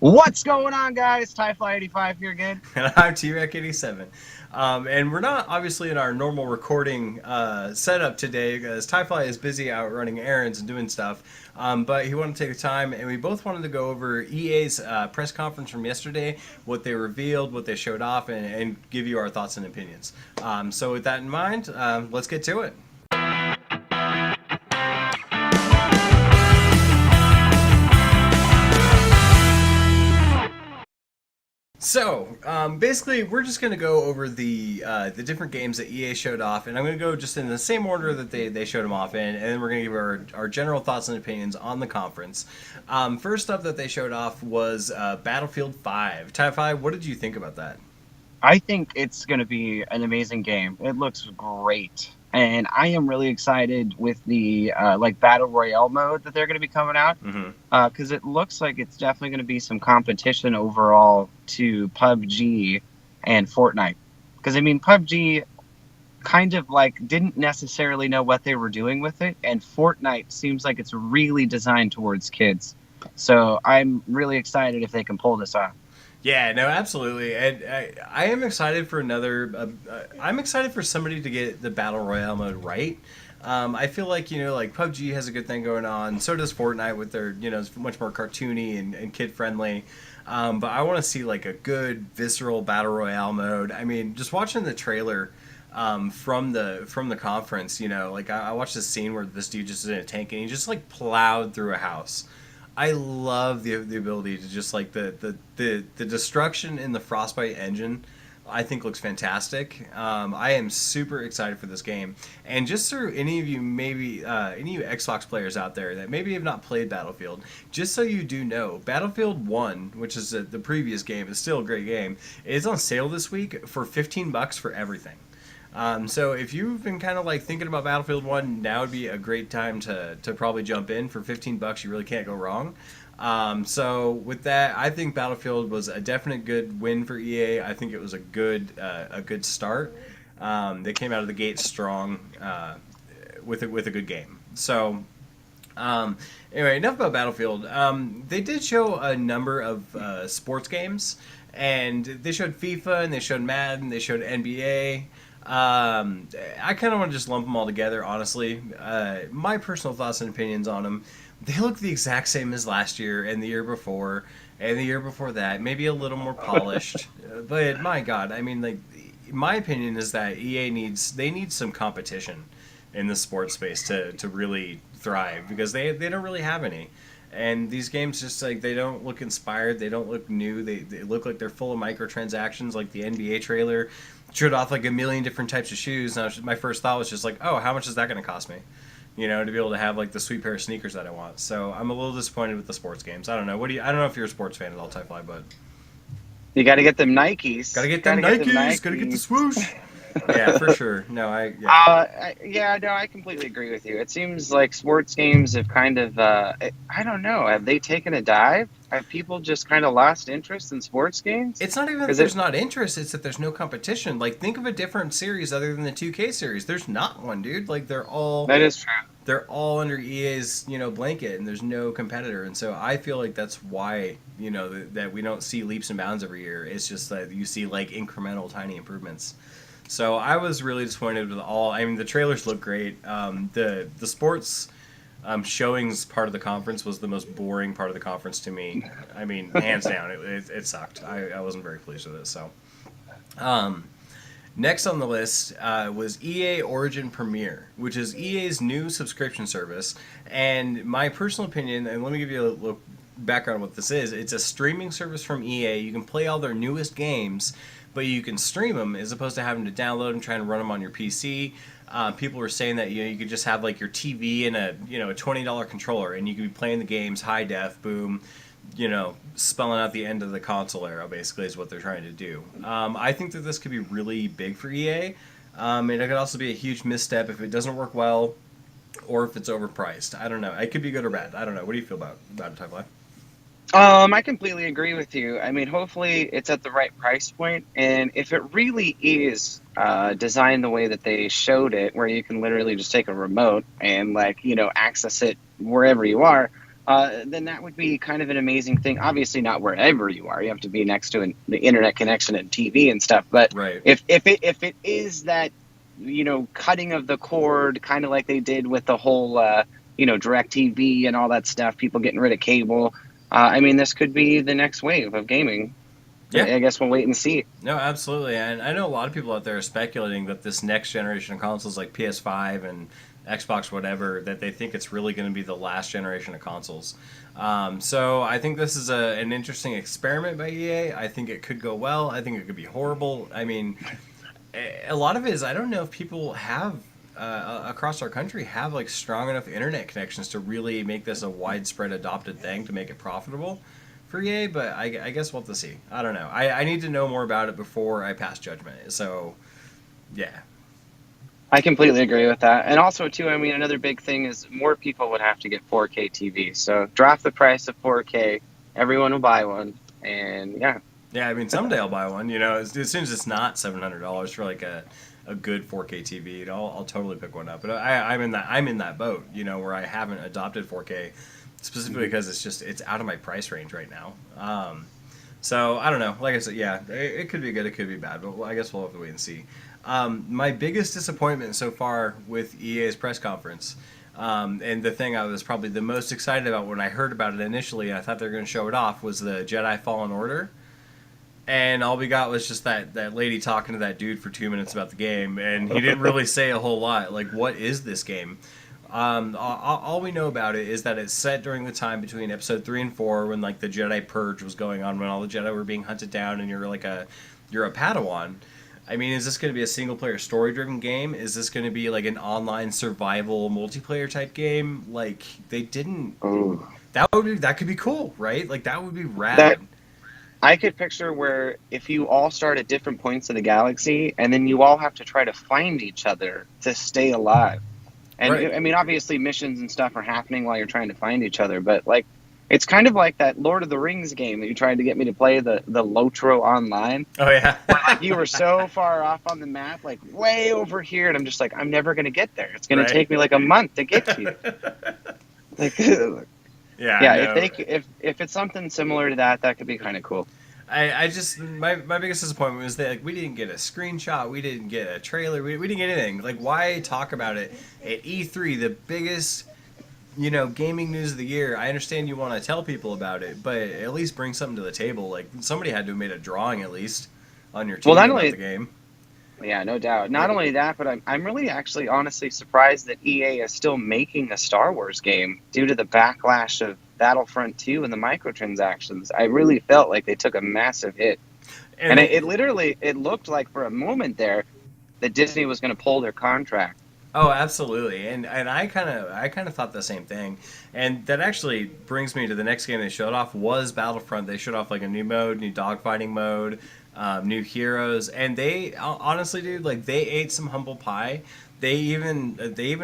What's going on, guys? TieFly85 here again. And I'm T-Rec87. And we're not obviously in our normal recording setup today because Tyfly is busy out running errands and doing stuff. But he wanted to take the time, and we both wanted to go over EA's press conference from yesterday, what they revealed, what they showed off, and give you our thoughts and opinions. So with that in mind, let's get to it. So, basically, we're just going to go over the different games that EA showed off, and I'm going to go just in the same order that they showed them off in, and then we're going to give our general thoughts and opinions on the conference. First up that they showed off was Battlefield 5. Ty, what did you think about that? I think it's going to be an amazing game. It looks great. And I am really excited with the Battle Royale mode that they're going to be coming out. Because it looks like it's definitely going to be some competition overall to PUBG and Fortnite. Because, I mean, PUBG kind of didn't necessarily know what they were doing with it. And Fortnite seems like it's really designed towards kids. So I'm really excited if they can pull this off. Yeah, no, absolutely, and I am excited for another. I'm excited for somebody to get the battle royale mode right. I feel like PUBG has a good thing going on. So does Fortnite with their it's much more cartoony and kid friendly. But I want to see a good visceral battle royale mode. I mean, just watching the trailer from the conference, I watched this scene where this dude just is in a tank and he just plowed through a house. I love the ability to just the destruction in the Frostbite engine. I think looks fantastic. I am super excited for this game. And just for any of you, maybe any of you Xbox players out there that maybe have not played Battlefield, just so you do know, Battlefield 1, which is the previous game, is still a great game. It is on sale this week for $15 for everything. So if you've been kind of thinking about Battlefield 1, now would be a great time to probably jump in. For $15, you really can't go wrong. So with that, I think Battlefield was a definite good win for EA. I think it was a good start. They came out of the gate strong with a good game. So anyway, enough about Battlefield. They did show a number of sports games, and they showed FIFA, and they showed Madden, they showed NBA. I kind of want to just lump them all together, honestly. My personal thoughts and opinions on them, they look the exact same as last year and the year before and the year before that, maybe a little more polished. But my God, I mean, my opinion is that EA needs some competition in the sports space to really thrive, because they don't really have any. And these games just they don't look inspired, they don't look new, they look like they're full of microtransactions. Like the NBA trailer showed off a million different types of shoes, and my first thought was just oh, how much is that going to cost me? To be able to have the sweet pair of sneakers that I want. So I'm a little disappointed with the sports games. I don't know. I don't know if you're a sports fan at all, Tyfly, but You got to get them Nikes. Gotta get them Nikes. Gotta get the swoosh. Yeah, for sure. No, No, I completely agree with you. It seems like sports games have kind of, I don't know, have they taken a dive? Have people just kind of lost interest in sports games? It's not even that there's not interest, it's that there's no competition. Think of a different series other than the 2K series. There's not one, dude. They're all... That is true. They're all under EA's, blanket, and there's no competitor. And so I feel like that's why, that we don't see leaps and bounds every year. It's just that you see, incremental, tiny improvements. So I was really disappointed with all. I mean, the trailers look great. The sports showings part of the conference was the most boring part of the conference to me. I mean, hands down, it sucked. I wasn't very pleased with it. So, next on the list was EA Origin Premier, which is EA's new subscription service. And my personal opinion, and let me give you a little background on what this is. It's a streaming service from EA. You can play all their newest games, but you can stream them as opposed to having to download and trying to run them on your PC. People were saying that you could just have your TV and a $20 controller, and you could be playing the games high def, boom, spelling out the end of the console era. Basically, is what they're trying to do. I think that this could be really big for EA, and it could also be a huge misstep if it doesn't work well, or if it's overpriced. I don't know. It could be good or bad. I don't know. What do you feel about it, Type I completely agree with you. I mean, hopefully it's at the right price point, and if it really is designed the way that they showed it, where you can literally just take a remote and access it wherever you are, then that would be kind of an amazing thing. Obviously, not wherever you are. You have to be next to the internet connection and TV and stuff. But Right. if it is that, cutting of the cord, kind of like they did with the whole Direct TV and all that stuff, people getting rid of cable. I mean, this could be the next wave of gaming. Yeah. I guess we'll wait and see. No, absolutely. And I know a lot of people out there are speculating that this next generation of consoles like PS5 and Xbox, whatever, that they think it's really going to be the last generation of consoles. So I think this is an interesting experiment by EA. I think it could go well. I think it could be horrible. I mean, a lot of it is I don't know if people have across our country have like strong enough internet connections to really make this a widespread adopted thing to make it profitable for EA, but I guess we'll have to see. I don't know. I need to know more about it before I pass judgment. So, yeah. I completely agree with that. And also, too, I mean, another big thing is more people would have to get 4K TVs. So drop the price of 4K. Everyone will buy one. And yeah. Yeah, I mean, someday I'll buy one. As soon as it's not $700 for like a good 4K TV, I'll totally pick one up. But I'm in that boat, where I haven't adopted 4K. Specifically because it's out of my price range right now. So I don't know. Like I said, yeah, it could be good, it could be bad, but I guess we'll have to wait and see. My biggest disappointment so far with EA's press conference, and the thing I was probably the most excited about when I heard about it initially, and I thought they were going to show it off, was the Jedi Fallen Order. And all we got was just that lady talking to that dude for 2 minutes about the game, and he didn't really say a whole lot. Like, what is this game? All we know about it is that it's set during the time between episode 3 and 4 when like the Jedi Purge was going on, when all the Jedi were being hunted down and you're a Padawan. I mean, is this going to be a single player story driven game? Is this going to be like an online survival multiplayer type game? Like they didn't. Ooh. That could be cool, right? Like that would be rad. That I could picture where if you all start at different points of the galaxy and then you all have to try to find each other to stay alive. And Right. I mean, obviously, missions and stuff are happening while you're trying to find each other. But like, it's kind of like that Lord of the Rings game that you tried to get me to play, the Lotro Online. Oh yeah. You were so far off on the map, like way over here, and I'm just like, I'm never gonna get there. It's gonna Right. take me like a month to get to you. Like, Yeah. if it's something similar to that, that could be kind of cool. I just my biggest disappointment was that like we didn't get a screenshot, we didn't get a trailer, we didn't get anything. Like why talk about it at E3, the biggest gaming news of the year? I understand you want to tell people about it, but at least bring something to the table. Like somebody had to have made a drawing at least on your team Well, not about only the game. Yeah, no doubt. Not only that, but I'm really actually honestly surprised that EA is still making a Star Wars game due to the backlash of Battlefront 2 and the microtransactions. I really felt like they took a massive hit. And it literally looked like for a moment there that Disney was going to pull their contract. Oh, absolutely, and I kind of thought the same thing, and that actually brings me to the next game they showed off was Battlefront. They showed off like a new mode, new dogfighting mode, new heroes, and they honestly, dude, like they ate some humble pie. They even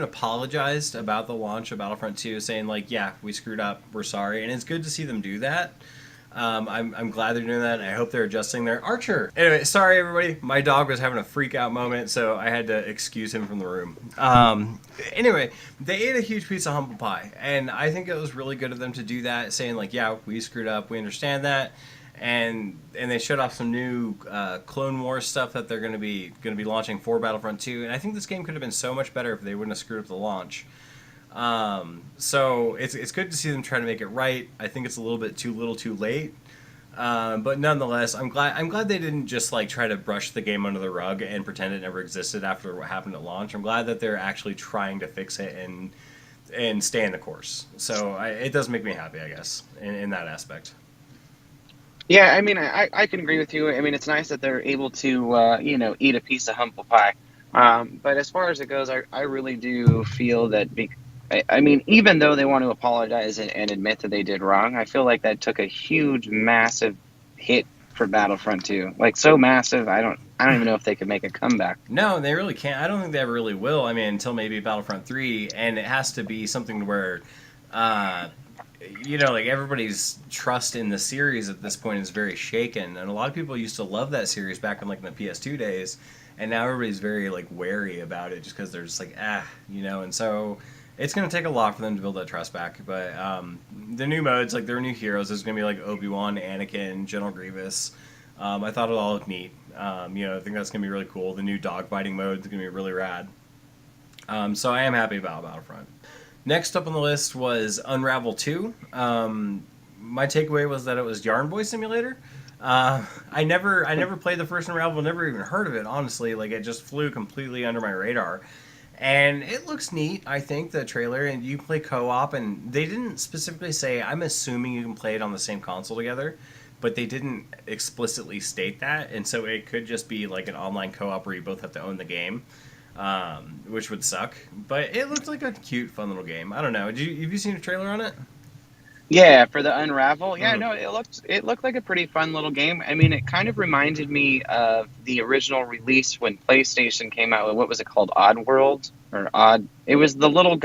apologized about the launch of Battlefront 2, saying like, yeah, we screwed up, we're sorry, and it's good to see them do that. I'm glad they're doing that, and I hope they're adjusting their Archer. Anyway, sorry everybody, my dog was having a freak out moment, so I had to excuse him from the room. Anyway, they ate a huge piece of humble pie, and I think it was really good of them to do that, saying like, yeah, we screwed up, we understand that, and they showed off some new Clone Wars stuff that they're going to be launching for Battlefront 2, and I think this game could have been so much better if they wouldn't have screwed up the launch. So it's good to see them try to make it right. I think it's a little bit too late. But nonetheless, I'm glad they didn't just like try to brush the game under the rug and pretend it never existed after what happened at launch. I'm glad that they're actually trying to fix it and stay in the course. So it does make me happy, I guess, in that aspect. Yeah, I mean, I can agree with you. I mean, it's nice that they're able to, eat a piece of humble pie. But as far as it goes, I really do feel that I mean, even though they want to apologize and admit that they did wrong, I feel like that took a huge, massive hit for Battlefront 2. Like so massive, I don't even know if they could make a comeback. No, they really can't. I don't think they ever really will. I mean, until maybe Battlefront 3, and it has to be something where, like everybody's trust in the series at this point is very shaken, and a lot of people used to love that series back in like the PS2 days, and now everybody's very like wary about it just because they're just like and so. It's going to take a lot for them to build that trust back, but the new modes, like there are new heroes. There's going to be like Obi-Wan, Anakin, General Grievous. I thought it all looked neat. I think that's going to be really cool. The new dog fighting mode is going to be really rad. So I am happy about Battlefront. Next up on the list was Unravel 2. My takeaway was that it was Yarn Boy Simulator. I never played the first Unravel, never even heard of it, honestly. Like, it just flew completely under my radar. And it looks neat, I think, the trailer, and you play co-op, and they didn't specifically say, I'm assuming you can play it on the same console together, but they didn't explicitly state that, and so it could just be like an online co-op where you both have to own the game, which would suck. But it looked like a cute, fun little game. I don't know. Have you seen a trailer on it? Yeah, for the Unravel. Yeah, no, it looked like a pretty fun little game. I mean, it kind of reminded me of the original release when PlayStation came out with, what was it called? Oddworld or Odd. It was the little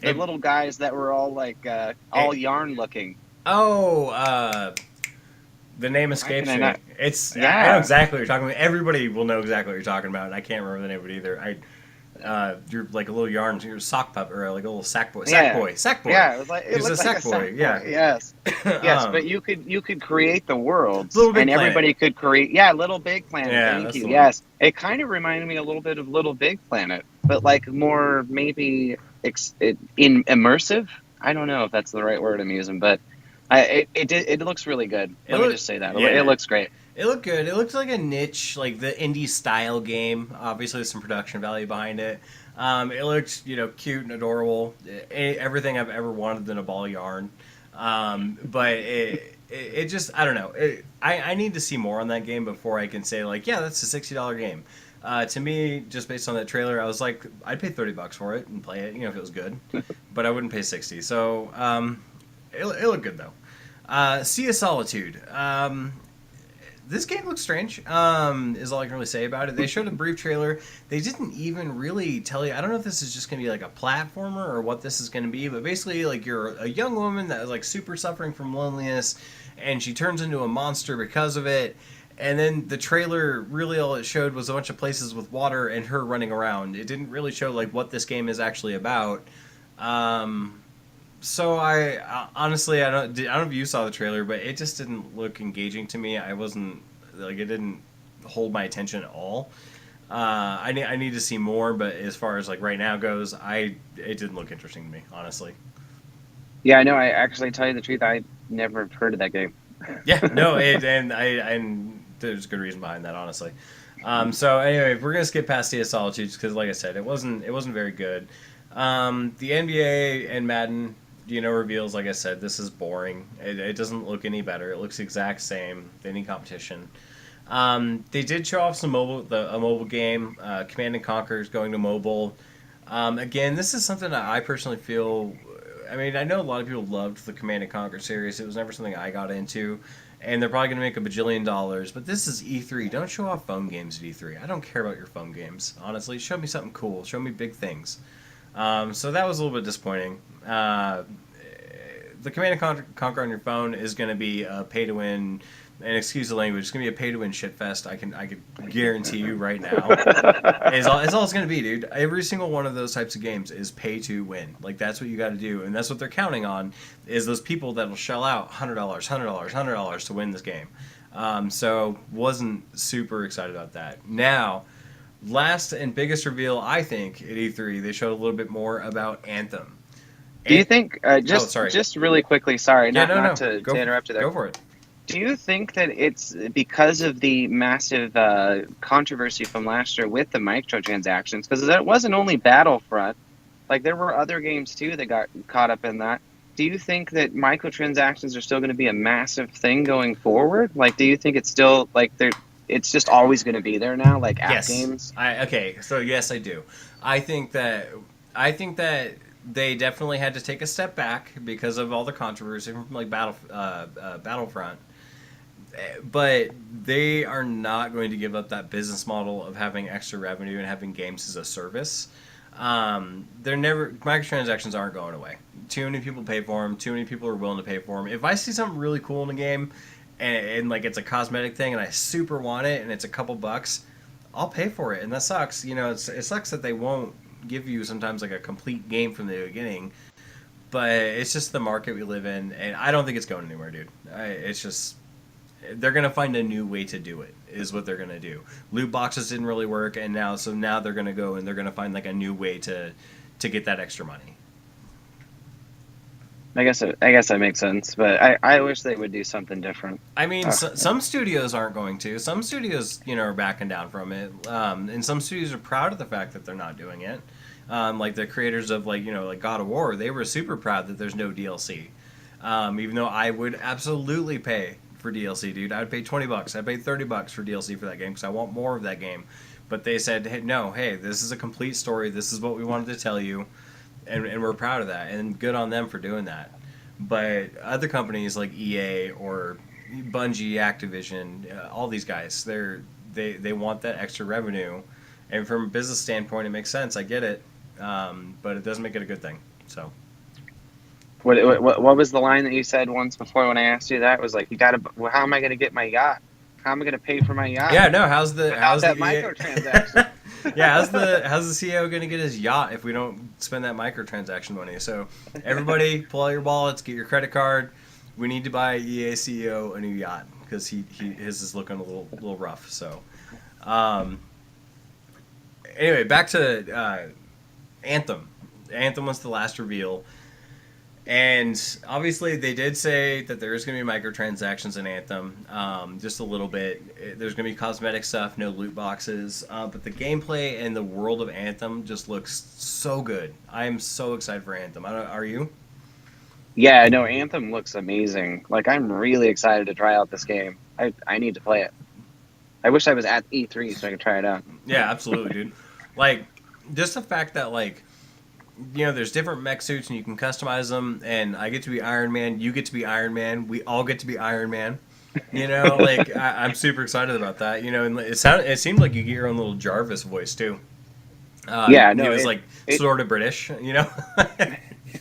little guys that were all like all yarn looking. Oh, the name escapes me. It's yeah. I know exactly what you're talking about. Everybody will know exactly what you're talking about, and I can't remember the name of it either. You're like a little yarn, you're a sock pup or like a little sack boy. Sack boy. Yeah, it was a sack boy. Yeah. Yes. Yes, but you could create the worlds, and everybody could create. Yeah, Little Big Planet. Yeah, thank you. Yes, it kind of reminded me a little bit of Little Big Planet, but like more maybe in immersive. I don't know if that's the right word I'm using, but it looks really good. Let me just say that. Yeah. It looks great. It looked good. It looked like a niche, like the indie style game. Obviously, with some production value behind it. It looked, cute and adorable. Everything I've ever wanted in a ball of yarn. But it just, I don't know. I need to see more on that game before I can say like, yeah, that's a $60 game. To me, just based on that trailer, I was like, I'd pay $30 for it and play it, if it was good. But I wouldn't pay $60. So it looked good though. Sea of Solitude. This game looks strange, is all I can really say about it. They showed a brief trailer. They didn't even really tell you. I don't know if this is just going to be like a platformer or what this is going to be, but basically like you're a young woman that is like super suffering from loneliness, and she turns into a monster because of it. And then the trailer, really all it showed was a bunch of places with water and her running around. It didn't really show like what this game is actually about. So I honestly, I don't know if you saw the trailer, but it just didn't look engaging to me. I wasn't like, it didn't hold my attention at all. I need to see more, but as far as like right now goes, it didn't look interesting to me, honestly. Yeah, I know. I actually, tell you the truth, I never heard of that game. Yeah, no, and there's good reason behind that, honestly. So anyway, we're gonna skip past Sea of Solitude because, like I said, it wasn't very good. The NBA and Madden, reveals, like I said, this is boring. It doesn't look any better. It looks the exact same. They need competition. They did show off a mobile game. Command and Conquer is going to mobile. Again, this is something that I personally feel. I mean, I know a lot of people loved the Command and Conquer series. It was never something I got into, and they're probably going to make $1 bajillion. But this is E3. Don't show off phone games at E3. I don't care about your phone games. Honestly, show me something cool. Show me big things. So that was a little bit disappointing. The Command and Conquer on your phone is going to be a pay-to-win, and excuse the language, it's going to be a pay-to-win shitfest. I can guarantee you right now. It's all it's going to be, dude. Every single one of those types of games is pay-to-win. Like, that's what you got to do, and that's what they're counting on, is those people that will shell out $100 to win this game. So wasn't super excited about that. Now, last and biggest reveal, I think, at E3, they showed a little bit more about Anthem. Do you think, just really quickly, sorry, not to interrupt you there. Go for it. Do you think that it's because of the massive controversy from last year with the microtransactions? Because it wasn't only Battlefront. Like, there were other games, too, that got caught up in that. Do you think that microtransactions are still going to be a massive thing going forward? Like, do you think it's still, like, it's just always going to be there now, like app games? So yes, I do. I think that they definitely had to take a step back because of all the controversy from like Battlefront. But they are not going to give up that business model of having extra revenue and having games as a service. Microtransactions aren't going away. Too many people pay for them. Too many people are willing to pay for them. If I see something really cool in a game, and like it's a cosmetic thing, and I super want it, and it's a couple bucks, I'll pay for it. And that sucks. It sucks that they won't give you sometimes like a complete game from the beginning. But it's just the market we live in, and I don't think it's going anywhere, dude. It's just they're gonna find a new way to do it. Is what they're gonna do. Loot boxes didn't really work, and now they're gonna go and they're gonna find like a new way to get that extra money. I guess that makes sense, but I wish they would do something different. I mean, some studios aren't going to. Some studios, are backing down from it, and some studios are proud of the fact that they're not doing it. Like the creators of like God of War, they were super proud that there's no DLC. Even though I would absolutely pay for DLC, dude. I'd pay $20. I'd pay $30 for DLC for that game because I want more of that game. But they said, hey, no, this is a complete story. This is what we wanted to tell you, and we're proud of that. And good on them for doing that. But other companies like EA or Bungie, Activision, all these guys, they want that extra revenue. And from a business standpoint, it makes sense. I get it. But it doesn't make it a good thing. So, what was the line that you said once before when I asked you that? It was like, how am I going to get my yacht? How am I going to pay for my yacht? Yeah, no. How's that microtransaction? Yeah, how's the CEO going to get his yacht if we don't spend that microtransaction money? So, everybody, pull out your wallets, get your credit card. We need to buy EA CEO a new yacht because his is looking a little rough. So, anyway, back to Anthem. Anthem was the last reveal. And obviously they did say that there is going to be microtransactions in Anthem, just a little bit. There's going to be cosmetic stuff, no loot boxes. But the gameplay and the world of Anthem just looks so good. I am so excited for Anthem. Are you? Yeah, no, Anthem looks amazing. Like, I'm really excited to try out this game. I need to play it. I wish I was at E3 so I could try it out. Yeah, absolutely, dude. Like, just the fact that, like, there's different mech suits and you can customize them, and I get to be Iron Man, you get to be Iron Man, we all get to be Iron Man. Like, I'm super excited about that. And it seemed like you get your own little Jarvis voice too. Yeah, no, it was sort of British,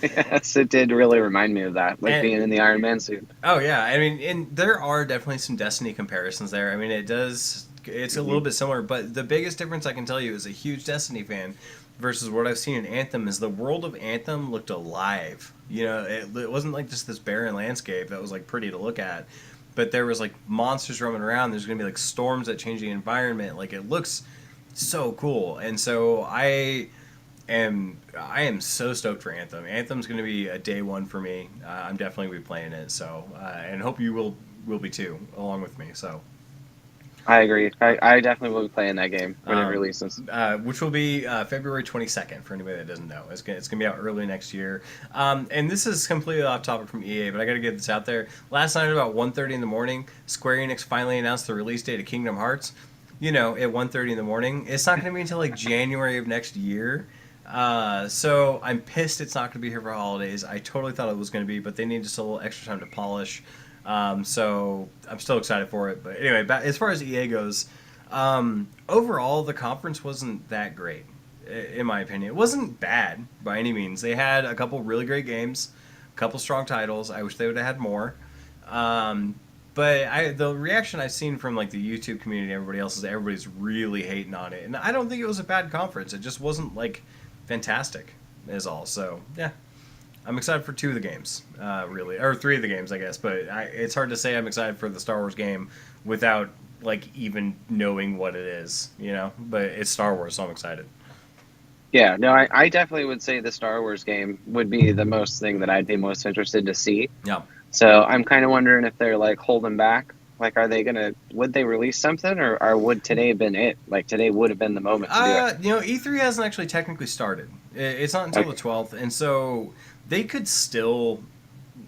Yes, it did really remind me of that, being in the Iron Man suit. Oh yeah, I mean, and there are definitely some Destiny comparisons there. I mean, it's a little bit similar, but the biggest difference I can tell you as a huge Destiny fan versus what I've seen in Anthem is the world of Anthem looked alive. It wasn't like just this barren landscape that was like pretty to look at, but there was like monsters roaming around. There's gonna be like storms that change the environment. Like, it looks so cool, and so I am so stoked for Anthem. Anthem's gonna be a day one for me. I'm definitely gonna be playing it. So and hope you will be too, along with me. So. I agree. I definitely will be playing that game when it releases. Which will be February 22nd, for anybody that doesn't know. It's going to be out early next year. And this is completely off topic from EA, but I got to get this out there. Last night at about 1:30 in the morning, Square Enix finally announced the release date of Kingdom Hearts. At 1:30 in the morning. It's not going to be until like January of next year. So I'm pissed it's not going to be here for holidays. I totally thought it was going to be, but they need just a little extra time to polish. So I'm still excited for it. But anyway, as far as EA goes, overall the conference wasn't that great, in my opinion. It wasn't bad by any means. They had a couple really great games, a couple strong titles. I wish they would have had more. But the reaction I've seen from like the YouTube community, everybody else, is everybody's really hating on it. And I don't think it was a bad conference. It just wasn't like fantastic is all. So yeah. I'm excited for 2 of the games, really, or 3 of the games, I guess. But it's hard to say I'm excited for the Star Wars game without like even knowing what it is, But it's Star Wars, so I'm excited. Yeah, no, I definitely would say the Star Wars game would be the most thing that I'd be most interested to see. Yeah. So I'm kind of wondering if they're like holding back. Like, would they release something, or would today have been it? Like, today would have been the moment to do it. E3 hasn't actually technically started. It's not until the 12th, and so they could still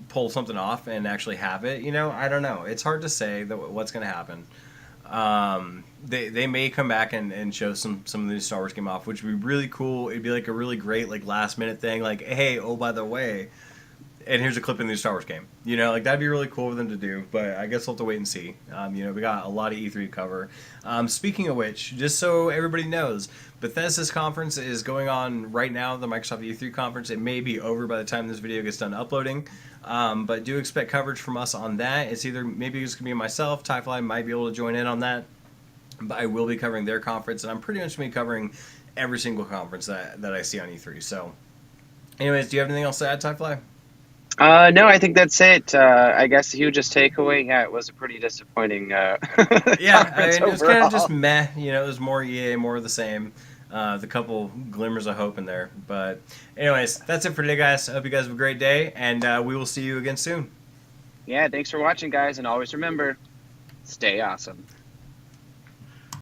pull something off and actually have it. I don't know. It's hard to say what's going to happen. They may come back and show some of the new Star Wars game off, which would be really cool. It'd be like a really great like last minute thing. Like, hey, oh by the way, and here's a clip in the new Star Wars game. Like that'd be really cool for them to do. But I guess we'll have to wait and see. We got a lot of E3 to cover. Speaking of which, just so everybody knows, Bethesda's conference is going on right now. The Microsoft E3 conference. It may be over by the time this video gets done uploading. But do expect coverage from us on that. Maybe it's gonna be myself. Tyfly might be able to join in on that. But I will be covering their conference, and I'm pretty much going to be covering every single conference that I see on E3. So, anyways, do you have anything else to add, Tyfly? No, I think that's it. I guess the hugest takeaway, yeah, it was a pretty disappointing Yeah, I conference mean, it was kind overall. of just meh. You know, it was more EA, more of the same. The couple glimmers of hope in there. But anyways, that's it for today, guys. I hope you guys have a great day, and we will see you again soon. Yeah, thanks for watching, guys, and always remember, stay awesome.